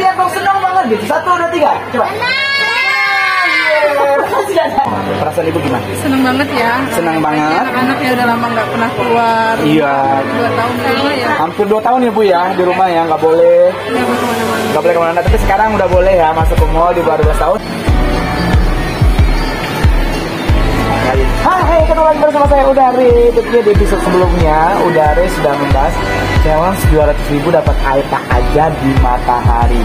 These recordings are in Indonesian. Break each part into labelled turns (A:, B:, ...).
A: lihat dong, senang banget gitu. 1, 2, 3, coba. Perasaan ibu gimana?
B: Seneng banget ya.
A: Senang banget.
B: Anak ya udah lama nggak pernah keluar.
A: Iya.
B: 2 tahun kayaknya ya.
A: Hampir 2 tahun ya bu ya di rumah ya, nggak boleh.
B: Nggak boleh kemana-mana.
A: Nggak boleh kemana-mana. Tapi sekarang udah boleh ya masuk ke mall di bawah 12 tahun. Hai, ketemu lagi bersama saya Udari. Tentunya di episode sebelumnya Udari sudah membahas challenge 200.000 dapat air tak aja di Matahari.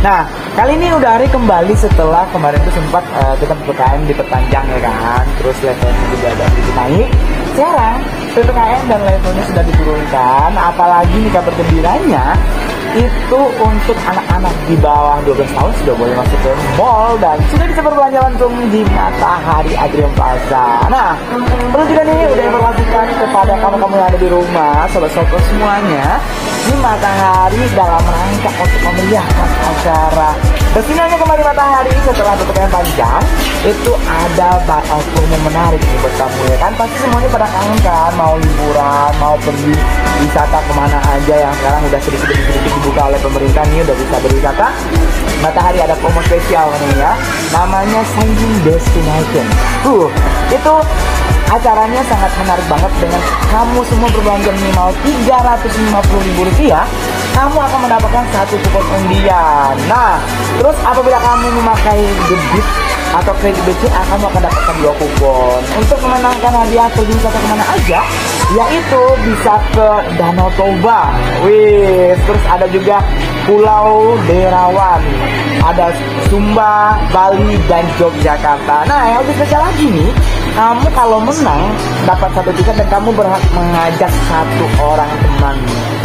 A: Nah, kali ini Udari kembali setelah kemarin itu sempat kita PPKM diperpanjang ya kan. Terus levelnya juga ada sedikit naik. Sekarang PPKM dan levelnya sudah diturunkan. Apalagi nih kabar gembiranya itu untuk anak-anak di bawah 12 tahun sudah boleh masuk ke mall dan sudah bisa berbelanja langsung di Matahari Adrian Plaza. Nah, perlu juga nih udah informasikan kepada kamu-kamu yang ada di rumah, sobat-sobat semuanya, ini Matahari dalam rangka untuk memeriahkan acara bersinarnya kembali Matahari setelah PPKM panjang, itu ada bakal promo menarik nih buat kamu ya kan. Pasti semuanya pada kangen kan, mau liburan, mau pergi wisata kemana aja yang sekarang udah sedikit-sedikit dibuka oleh pemerintah nih, udah bisa berwisata. Matahari ada promo spesial nih ya, namanya Signing Destination. Itu acaranya sangat menarik banget. Dengan kamu semua berbelanja minimal Rp350.000, kamu akan mendapatkan 1 kupon undian. Nah, terus apabila kamu memakai debit atau kredit BCA, kamu akan dapatkan 2 kupon untuk memenangkan hadiah pergi wisata kemana aja, yaitu bisa ke Danau Toba. Wih, terus ada juga Pulau Derawan, ada Sumba, Bali, dan Yogyakarta. Nah, yang lebih spesial lagi nih, kamu kalau menang dapat 1 tiket dan kamu berhak mengajak 1 orang teman.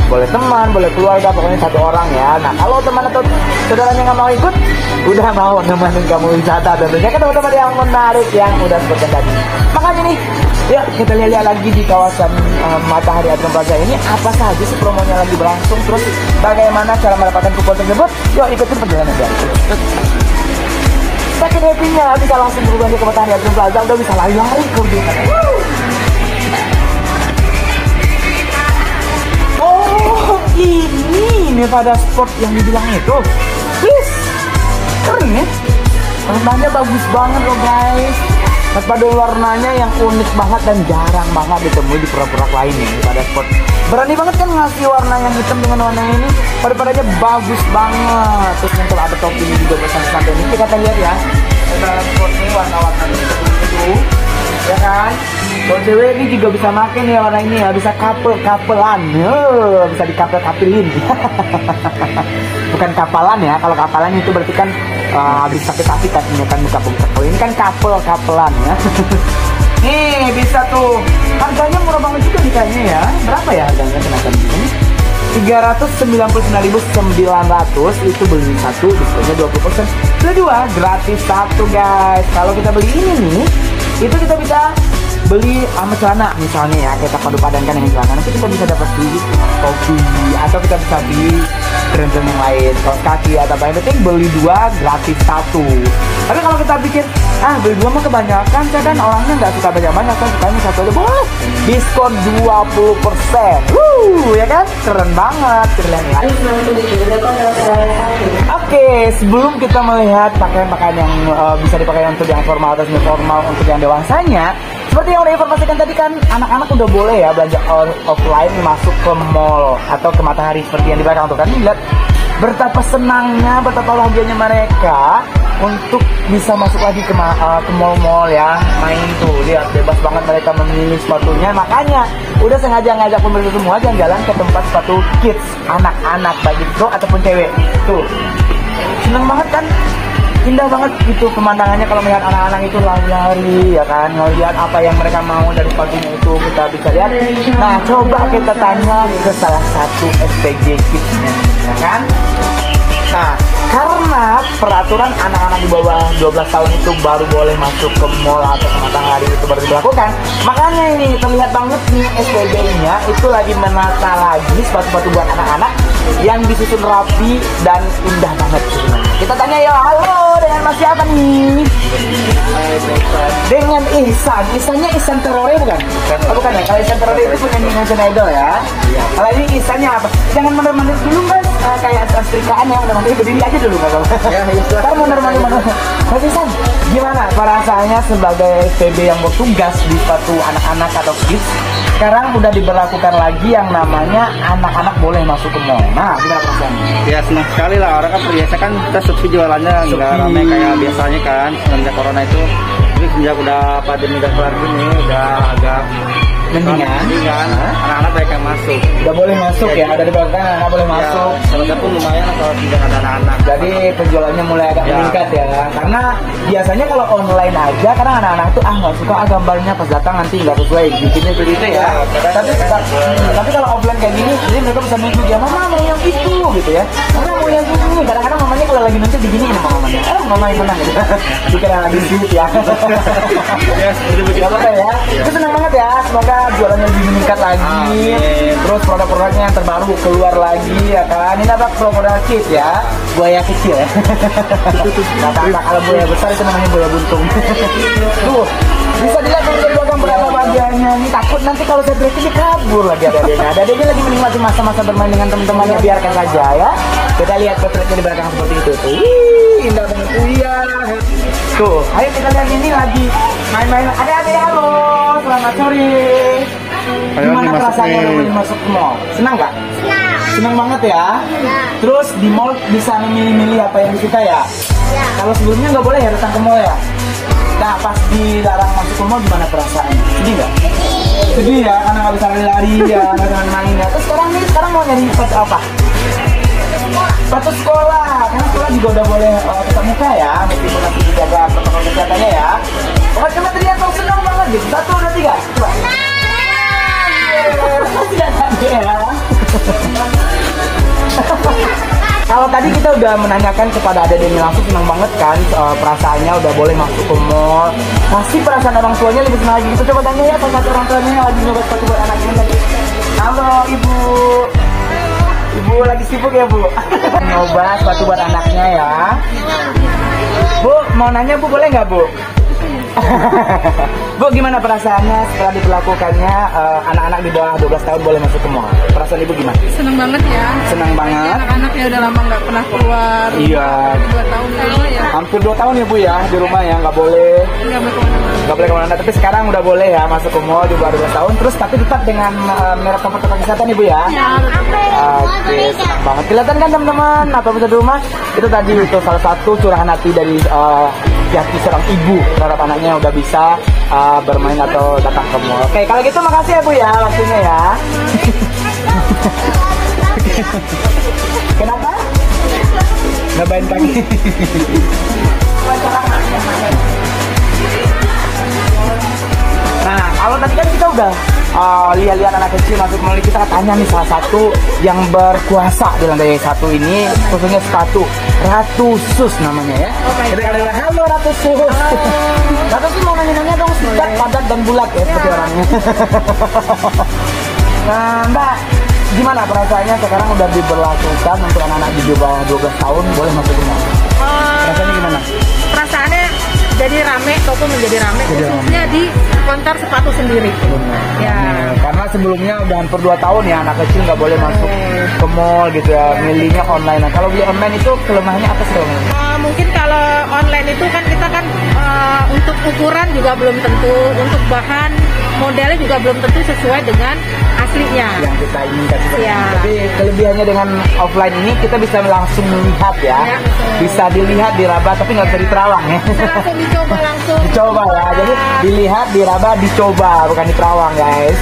A: Boleh teman, boleh keluarga, pokoknya 1 orang ya. Nah, kalau teman atau saudaranya nggak mau ikut, udah mau nemenin kamu wisata, tentunya kan teman-teman yang menarik yang udah seperti tadi. Makanya nih, yuk kita lihat lagi di kawasan Matahari Adrian Plaza ini apa saja sih promonya lagi berlangsung, terus bagaimana cara mendapatkan kupon tersebut. Yuk ikutin perjalanan dari sakit happy-nya bisa langsung berbelanja ke Matahari Adrian Plaza, udah bisa lari-lari ke ujungnya. Oh, ini Nevada Sport yang dibilang itu. Wis, keren ya. Warnanya bagus banget loh guys. Pada warnanya yang unik banget dan jarang banget ditemui di produk lain nih Nevada Sport. Berani banget kan ngasih warna yang hitam dengan warna ini. Pada-padanya bagus banget. Terus yang kalau ada topinya juga bersantai-santai ini, kita lihat ya. Nevada Sport ini warna-warnanya itu, ya kan? Kalau cewek ini juga bisa makin ya warna ini ya, bisa kapelan, bisa dikapel-kapelin. Bukan kapalan ya, kalau kapalan itu berarti kan habis sakit-sakit kakinya kan buka-buka. Kalau ini kan kapelan ya. Nih bisa tuh, harganya murah banget juga nih kayaknya ya. Berapa ya harganya kenakan ini? 399.900 itu beli 1 diskonnya 20%. Beli 2 gratis 1 guys. Kalau kita beli ini nih, itu kita bisa beli sama celana misalnya ya, kita padu padankan dengan celana, nanti kita bisa dapat beli topi atau kita bisa beli brand yang lain, kaos kaki atau apa, yang penting beli 2 gratis 1. Tapi kalau kita pikir beli 2 mah kebanyakan, saya kan orangnya nggak suka banyak-banyak, kan sukanya 1 aja, boleh diskon 20%. Ya kan, keren banget, keren ya. Oke, sebelum kita melihat pakaian-pakaian yang bisa dipakai untuk yang formal atau informal untuk yang dewasanya, seperti yang udah informasikan tadi kan, anak-anak udah boleh ya belanja offline masuk ke mall atau ke Matahari seperti yang di belakang tuh kan. Lihat betapa senangnya, betapa bahagianya mereka untuk bisa masuk lagi ke mall-mall ya, main tuh. Lihat bebas banget mereka memilih sepatunya. Makanya udah sengaja ngajak pemirsa semua jalan-jalan ke tempat sepatu kids, anak-anak baik itu ataupun cewek. Tuh seneng banget kan, indah banget gitu pemandangannya kalau melihat anak-anak itu lari-lari ya kan, ngelihat apa yang mereka mau dari sepatunya itu kita bisa lihat. Nah, coba kita tanya ke salah satu SPG Kids-nya ya kan. Nah, karena peraturan anak-anak di bawah 12 tahun itu baru boleh masuk ke mall atau ke Matahari itu baru dilakukan, makanya ini terlihat banget nih SPG-nya itu lagi menata lagi sepatu-sepatu buat anak-anak yang disusun rapi dan indah banget sebenarnya. Kita tanya ya, halo, dengan Mas siapa nih? Dengan Ihsan. Ihsannya Ihsan Terore bukan? Oh, bukan ya? Kalau Ihsan Terore itu penyanyi nasional idol ya. Kalau ini Ihsannya apa? Jangan mondar-mandir dulu Mas, kayak setrikaan ya, mondar-mandir berdiri aja dulu Mas. Ya, ntar mondar-mandir. Mas Ihsan, gimana perasaannya sebagai PB yang bertugas di suatu anak-anak atau kids? Sekarang udah diberlakukan lagi yang namanya anak-anak boleh masuk ke mall. Nah, gimana perasaannya?
C: Ya senang sekali lah, orang kan biasa kan kita sepi jualannya nggak ramai kayak biasanya kan semenjak corona itu. Tapi sejak udah pandemi udah kelar gini udah agak
A: Mendingan,
C: anak-anak baik yang masuk.
A: udah boleh masuk ya, udah diberlakukan anak boleh masuk.
C: Sebenarnya pun lumayan lah kalau tidak ada anak-anak.
A: Jadi penjualannya mulai agak meningkat ya, karena biasanya kalau online aja, kadang anak-anak tuh nggak suka gambarnya pas datang nanti nggak sesuai, bikinnya begitu ya. Tapi kalau offline kayak gini, jadi mereka bisa nunjuk ya, mama mau yang itu gitu ya, mama mau yang ini. Kadang-kadang mamanya kalau lagi nunjuk begini sama mamanya, mama yang menang gitu. Dikira lagi sweet ya.
C: Ya seperti begitu.
A: Gak apa-apa ya. Itu senang banget ya. Semoga jualannya lebih meningkat lagi. Terus produk-produknya yang terbaru keluar lagi ya kan. Ini apa produk kit ya. Buaya kecil ya. Nah, kalau buaya besar itu namanya buaya buntung. Tuh, bisa dilihat dari belakang berapa bagiannya. Ini takut nanti kalau saya berhenti dia kabur lagi adanya. Adanya lagi menikmati masa-masa bermain dengan teman-temannya, biarkan saja ya. Kita lihat potretnya di belakang seperti itu tuh. Wih, indah banget. Iya. Tuh, ayo kita lihat ini lagi main-main. Ada halo, selamat sore. Gimana perasaannya namanya masuk ke mall? Senang nggak? Senang banget ya. Terus di mall bisa memilih-milih apa yang disuka ya? Kalau sebelumnya nggak boleh ya datang ke mall ya? Nah, pas dilarang masuk ke mall gimana perasaannya? Sedih nggak? Sedih ya, karena nggak bisa lari-lari ya, nggak bisa main ya. Terus sekarang mau nyari sepatu apa? Sepatu sekolah, karena sekolah juga udah boleh tetap muka ya, meskipun nanti dijaga protokol kesehatannya ya. Oh, coba terlihat dong, senang banget gitu. 1, 2, 3, coba. Kalau tadi kita udah menanyakan kepada adek-adeknya langsung, senang banget kan perasaannya udah boleh masuk ke mall. Pasti perasaan orang tuanya lebih senang lagi. Kita coba tanya ya salah satu orang tuanya yang lagi nyoba sepatu buat anaknya tadi. Halo ibu. Ibu lagi sibuk ya bu? Nyoba sepatu buat anaknya ya. Bu, mau nanya bu boleh nggak bu? Bu, gimana perasaannya setelah diberlakukannya anak-anak di bawah 12 tahun boleh masuk ke mall? Perasaan ibu gimana?
B: Seneng banget ya.
A: Senang banget.
B: Anak-anak ya udah lama nggak pernah keluar.
A: Iya.
B: 2 tahun lama ya.
A: Hampir 2 tahun ya bu ya di rumah ya, nggak boleh.
B: Nggak boleh kemana-mana.
A: Nggak boleh kemana-mana, tapi sekarang udah boleh ya masuk ke mall di bawah 12 tahun. Terus tapi tetap dengan merek protokol kesehatan ibu ya. Oke, senang banget. Kelihatan kan teman-teman, apa bisa di rumah? Itu tadi itu salah satu curahan hati dari hati seorang ibu terhadap anaknya udah bisa bermain atau datang ke mall. Oke, kalau gitu makasih ya bu ya waktunya ya. Kenapa? Ngapain kaki? Nah, kalau tadi kan kita udah lihat-lihat anak kecil masuk mall, kita tanya nih salah satu yang berkuasa di lantai 1 ini, khususnya sepatu, Ratu Sus namanya ya. Kita kali halo Ratu Sus. Ratu Sus mau nanya-nanya dong, singkat, padat dan bulat ya seperti orangnya. Nah, Mbak, gimana perasaannya sekarang udah diberlakukan untuk anak-anak di bawah 12 tahun boleh masuk ke mall? Rasanya gimana?
D: Perasaannya jadi rame, toko menjadi rame, khususnya di konter sepatu sendiri. Ya.
A: Karena sebelumnya udah hampir 2 tahun ya anak kecil nggak boleh masuk ke mall gitu ya, milihnya online. Nah, kalau beli online itu kelemahannya apa sih?
D: Mungkin kalau online itu kan kita kan untuk ukuran juga belum tentu, untuk bahan modelnya juga belum tentu sesuai dengan aslinya.
A: Yang kita inginkan.
D: Ya.
A: Tapi kelebihannya dengan offline ini kita bisa langsung melihat ya, bisa dilihat, diraba, tapi nggak bisa diterawang ya.
D: Langsung dicoba langsung.
A: Dicoba ya, jadi dilihat, diraba, dicoba, bukan diterawang guys.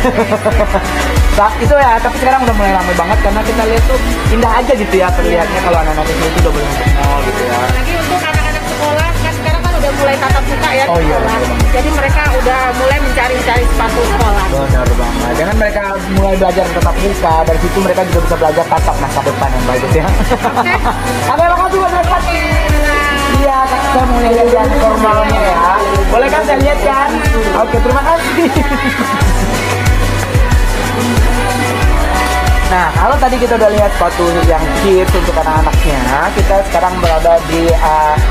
A: Itu ya, tapi sekarang udah mulai ramai banget karena kita lihat tuh indah aja gitu ya terlihatnya kalau anak-anak kecil itu udah boleh masuk mall gitu ya.
D: Lagi untuk anak-anak sekolah kan sekarang kan udah mulai tatap muka ya.
A: Oh iya,
D: sekolah.
A: betul.
D: Jadi mereka udah mulai mencari-cari sepatu sekolah.
A: Benar banget. Dengan mereka mulai belajar tatap muka, dari situ mereka juga bisa belajar tatap masa depan yang bagus ya. Oke, makasih buat rehat. Iya, saya mau lihat formalnya ya. Boleh kan saya lihat kan? Oke, terima kasih. Nah, kalau tadi kita udah lihat sepatu yang kids untuk anak-anaknya, kita sekarang berada di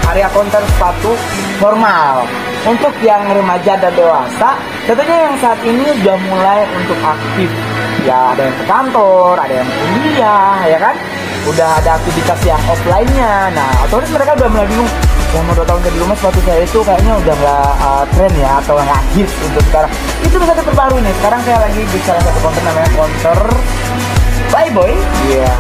A: area counter sepatu formal. Untuk yang remaja dan dewasa, tentunya yang saat ini udah mulai untuk aktif. Ya, ada yang ke kantor, ada yang kuliah, ya kan? Udah ada aktivitas yang offline-nya. Nah, otomatis mereka udah mulai bingung. Yang mau 2 tahun ke rumah sepatu saya itu kayaknya udah nggak tren ya, atau nggak hits untuk sekarang. Itu bisa terbaru nih. Sekarang saya lagi di salah satu counter namanya counter Playboy. Iya,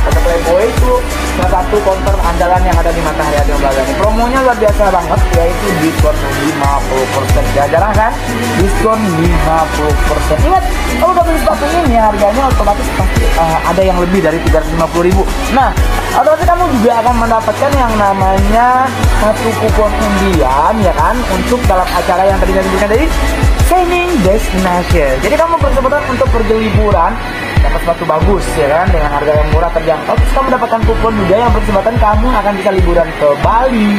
A: counter Playboy itu salah satu counter andalan yang ada di Matahari Adion Plaza ini. Promonya luar biasa banget, yaitu diskon 50%. Jarang kan? Diskon 50%. Ingat, kalau udah beli sepatu ini harganya otomatis pasti ada yang lebih dari 350.000. Nah, otomatis kamu juga akan mendapatkan yang namanya satu kupon undian, ya kan, untuk dalam acara yang tadi saya sebutkan tadi, Shining Destination. Jadi kamu berkesempatan untuk pergi liburan, dapat sepatu bagus, ya kan, dengan harga yang murah terjangkau. Terus kamu dapatkan kupon juga yang berkesempatan kamu akan bisa liburan ke Bali,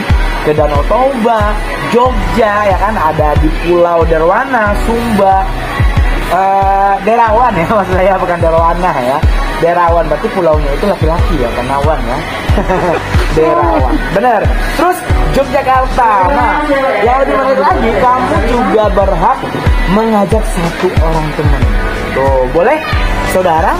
A: ke Danau Toba, Jogja, ya kan, ada di Pulau Derwana, Sumba, Derawan ya, maksud saya bukan Derwana ya. Derawan berarti pulaunya itu laki-laki ya, bukan Nawan ya. Derawan, bener. Terus Yogyakarta. Nah, yang lebih menarik lagi, kamu juga berhak mengajak 1 orang teman. Tuh, boleh saudara,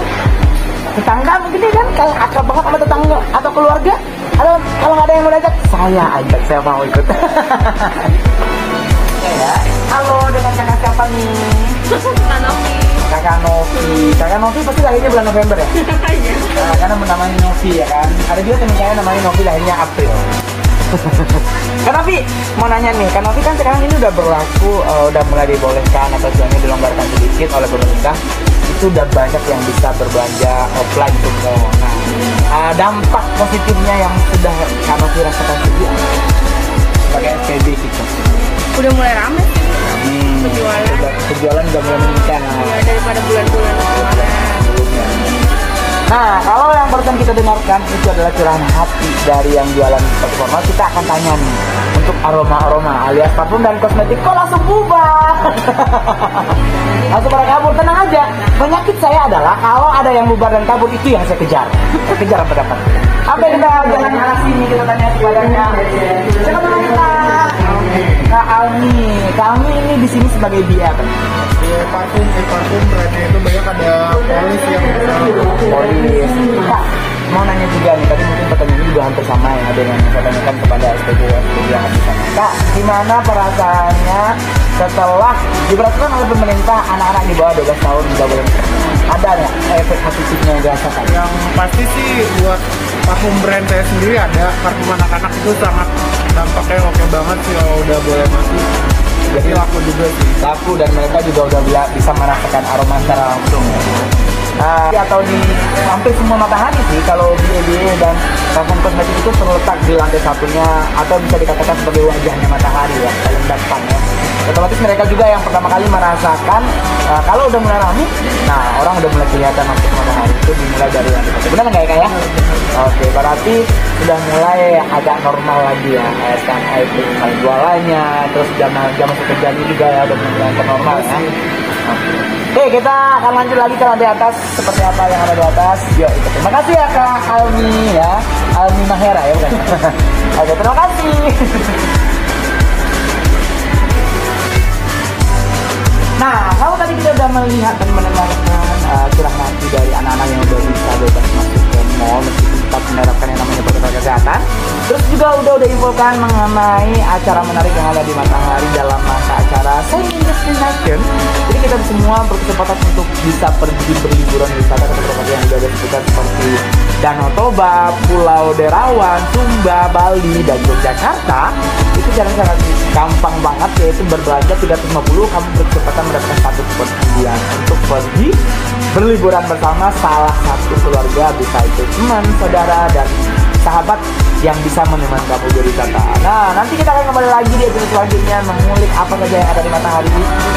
A: tetangga mungkin ya kan, kalau akrab banget sama tetangga atau keluarga. Atau kalau nggak ada yang mau ajak, saya ajak, saya mau ikut. Ya. Halo, dengan kakak siapa nih?
D: Kak Novi.
A: Kakak Novi. Kakak Novi pasti lahirnya bulan November ya? Nah, karena namanya Novi ya kan. Ada juga temen saya namanya Novi, lahirnya April. Kak Novi, mau nanya nih, Kak Novi kan sekarang ini udah berlaku, udah mulai dibolehkan atau istilahnya dilonggarkan sedikit oleh pemerintah. Itu udah banyak yang bisa berbelanja offline untuk mall. Nah, dampak positifnya yang sudah Kak Novi rasakan sendiri sebagai SPB gitu.
B: Udah mulai rame sih
A: Penjualan udah mulai meningkat.
B: ya, daripada bulan-bulan kemarin.
A: Nah, kalau yang barusan kita dengarkan itu adalah curahan hati dari yang jualan sepatu formal. Kita akan tanya nih, untuk aroma-aroma alias parfum dan kosmetik kok langsung bubar? Langsung pada kabur, tenang aja. Penyakit saya adalah kalau ada yang bubar dan kabur, itu yang saya kejar. Saya kejar sampai dapat. Apa yang kita jalan arah sini, kita tanya kepadanya. Siapa namanya Kak? Kak Almi. Kak Almi ini di sini sebagai BM.
C: Parfum brandnya itu banyak, ada polis yang
A: Polis. Kak, mau nanya juga nih, tadi mungkin pertanyaan ini juga hampir sama ya dengan yang saya tanyakan kepada SPG yang hampir sama. Kak, gimana perasaannya setelah diberlakukan oleh pemerintah anak-anak di bawah 12 tahun tidak boleh? Ada nggak efek positifnya yang dirasakan?
C: yang pasti sih buat parfum brand saya sendiri ada. Parfum anak-anak itu sangat dampaknya oke banget sih kalau udah boleh masuk. Jadi laku juga sih.
A: Laku, dan mereka juga udah bisa merasakan aroma secara langsung ya. Atau di hampir semua Matahari sih, kalau BA dan parfum kosmetik itu terletak di lantai satunya, atau bisa dikatakan sebagai wajahnya Matahari ya, paling depan ya. Otomatis mereka juga yang pertama kali merasakan kalau udah mulai rame, nah orang udah mulai kelihatan masuk Matahari itu dimulai dari lantai satu. Benar nggak ya Kak ya? Oke, berarti sudah mulai agak normal lagi ya, kayak itu jualannya, terus jam masuk kerjanya juga ya udah mulai normal ya. Oke, kita akan lanjut lagi ke lantai atas, seperti apa yang ada di atas. Yuk, ikut. Terima kasih ya Kak Almi ya, Almi Mahera ya bukan? Oke, terima kasih. Nah, kalau tadi kita udah melihat dan mendengarkan curahan hati dari anak-anak yang udah bisa bebas masuk ke mall meskipun tetap menerapkan yang namanya protokol kesehatan. Terus juga udah infokan mengenai acara menarik yang ada di Matahari dalam masa acara Shining Destination. Jadi kita semua berkesempatan untuk bisa pergi berliburan wisata ke tempat yang udah disebutkan seperti Danau Toba, Pulau Derawan, Sumba, Bali, dan Yogyakarta. Itu sangat gampang banget, yaitu berbelanja 350, kamu berkesempatan mendapatkan satu kupon undian untuk pergi berliburan bersama salah satu keluarga, bisa itu teman, saudara, dan sahabat yang bisa menemani kamu berwisata. Nah, nanti kita akan kembali lagi di episode selanjutnya mengulik apa saja yang ada di Matahari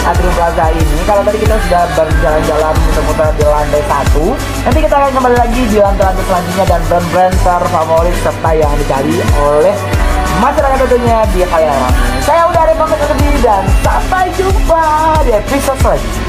A: Adion Plaza ini. Kalau tadi kita sudah berjalan-jalan muter-muter di lantai 1, nanti kita akan kembali lagi di lantai-lantai selanjutnya dan brand-brand terfavorit serta yang dicari oleh masyarakat tentunya di Khayal. Saya udah ada pamit undur diri dan sampai jumpa di episode selanjutnya.